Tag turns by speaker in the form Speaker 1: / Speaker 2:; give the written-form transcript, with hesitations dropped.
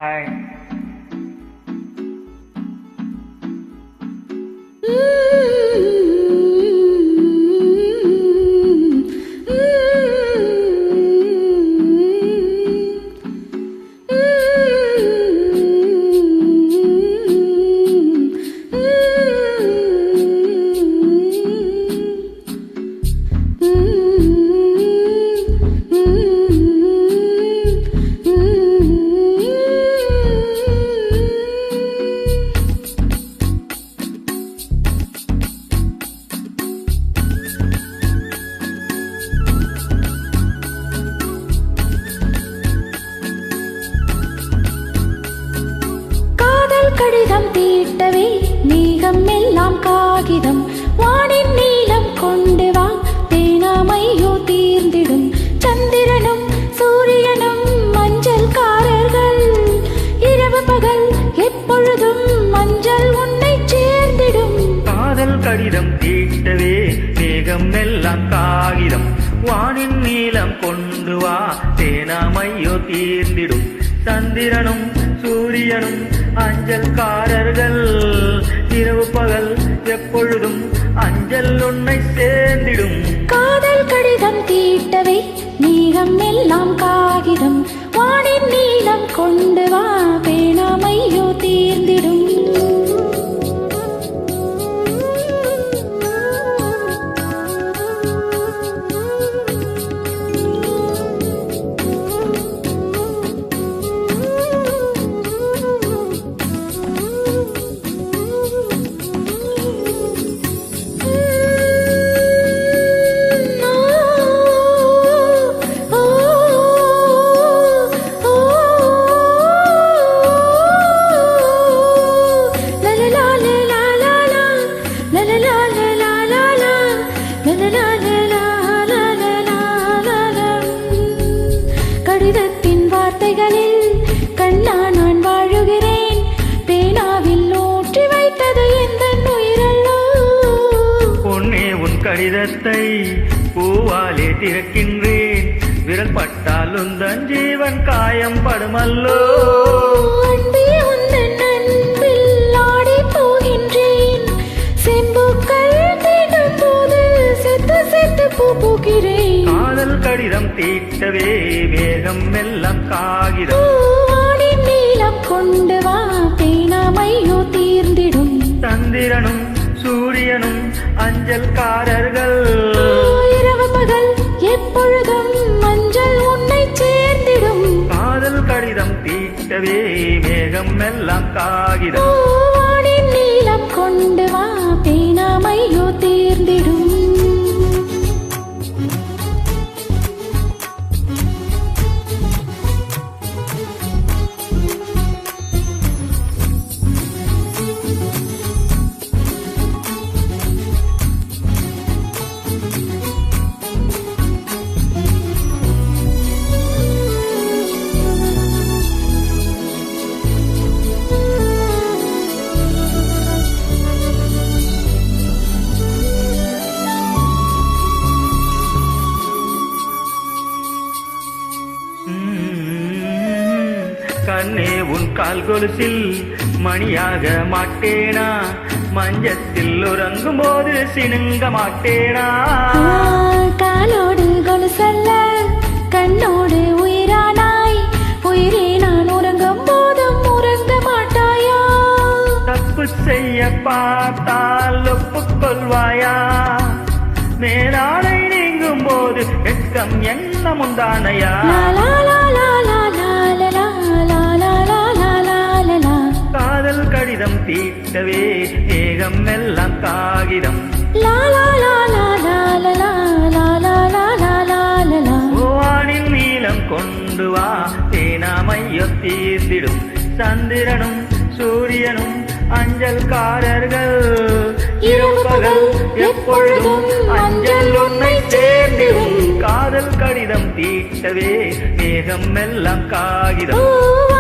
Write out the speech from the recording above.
Speaker 1: Hi.
Speaker 2: கடிதம் தீட்டவே மேகம் எல்லாம் காகிதம் வானின் நீலம் கொண்டு வா தேனாமையோ தீர்ந்திடும் சந்திரனும் சூரியனும் மஞ்சள்காரர்கள் இரவு பகல் எப்பொழுதும் மஞ்சள் உன்னை சேர்ந்திடும்
Speaker 1: காதல் கடிதம் தீட்டவே மேகம் எல்லாம் காகிதம் வானின் நீலம் கொண்டு வா தேனாமையோ தீர்ந்திடும் சந்திரனும் சூரியனும் அஞ்சல்காரர்கள் இரவு பகல் எப்பொழுதும் அஞ்சல் உன்னை சேர்ந்திடும்
Speaker 2: காதல் கடிதம் தீட்டவே மேகம் எல்லாம் காகிதம் வானின் நீலம் கொண்டு வா பேணாமையோ தீர்ந்திடும் கடிதத்தின் வார்த்தைகளில் கண்ணா நான் வாழுகிறேன் பேனாவில் ஊற்றி வைத்தது எந்த உயிரல்லோ
Speaker 1: பொன்னே உன் கடிதத்தை பூவாலே திறக்கின்றேன் விரல் பட்டால் உந்தன் ஜீவன் காயம் படுமல்லோ
Speaker 2: அன்பே உந்தன் அன்பில் ஆடி போகின்றேன் செம்புக்கள் தீண்டும் போது செத்து செத்து பூ பூக்கிறேன்
Speaker 1: காதல் கடிதம் தீட்டவே மேகம் எல்லாம் காகிதம்
Speaker 2: வானின் நீலம் கொண்டு வா பேணாமையோ தீர்ந்திடும்
Speaker 1: சந்திரனும் சூரியனும் அஞ்சல்காரர்கள்
Speaker 2: இரவு பகல் எப்பொழுதும் மஞ்சள் உன்னை சேர்ந்திடும்
Speaker 1: காதல் கடிதம் தீட்டவே மேகம் எல்லாம் காகிதம்
Speaker 2: வானின் நீலம் கொண்டு வா பேணாமையோ தீர்ந்திடும்
Speaker 1: கண்ணே உன் கால் கொலுசில் மணியாக மாட்டேனா மஞ்சத்தில் உறங்கும் போது சினுங்க மாட்டேனா
Speaker 2: காலோடு கொலுசல்ல கண்ணோடு உயிரானாய் உயிரே நான் உறங்கும் போதும் உறங்க மாட்டாயா
Speaker 1: தப்பு செய்ய பார்த்தால் ஒப்புக்கொள்வாயா மேலாடை நீங்கும் போது வெட்கம் என்ன முந்தானையா காதல் கடிதம் தீட்டவே மேகம் எல்லாம் காகிதம் வானின் நீலம் கொண்டு வா தேனாமையோ தீர்ந்திடும் சந்திரனும் சூரியனும் அஞ்சல்காரர்கள் இரவு பகல் எப்பொழுதும் அஞ்சல் உன்னை சேர்ந்திடும் காதல் கடிதம் தீட்டவே மேகம் எல்லாம் காகிதம்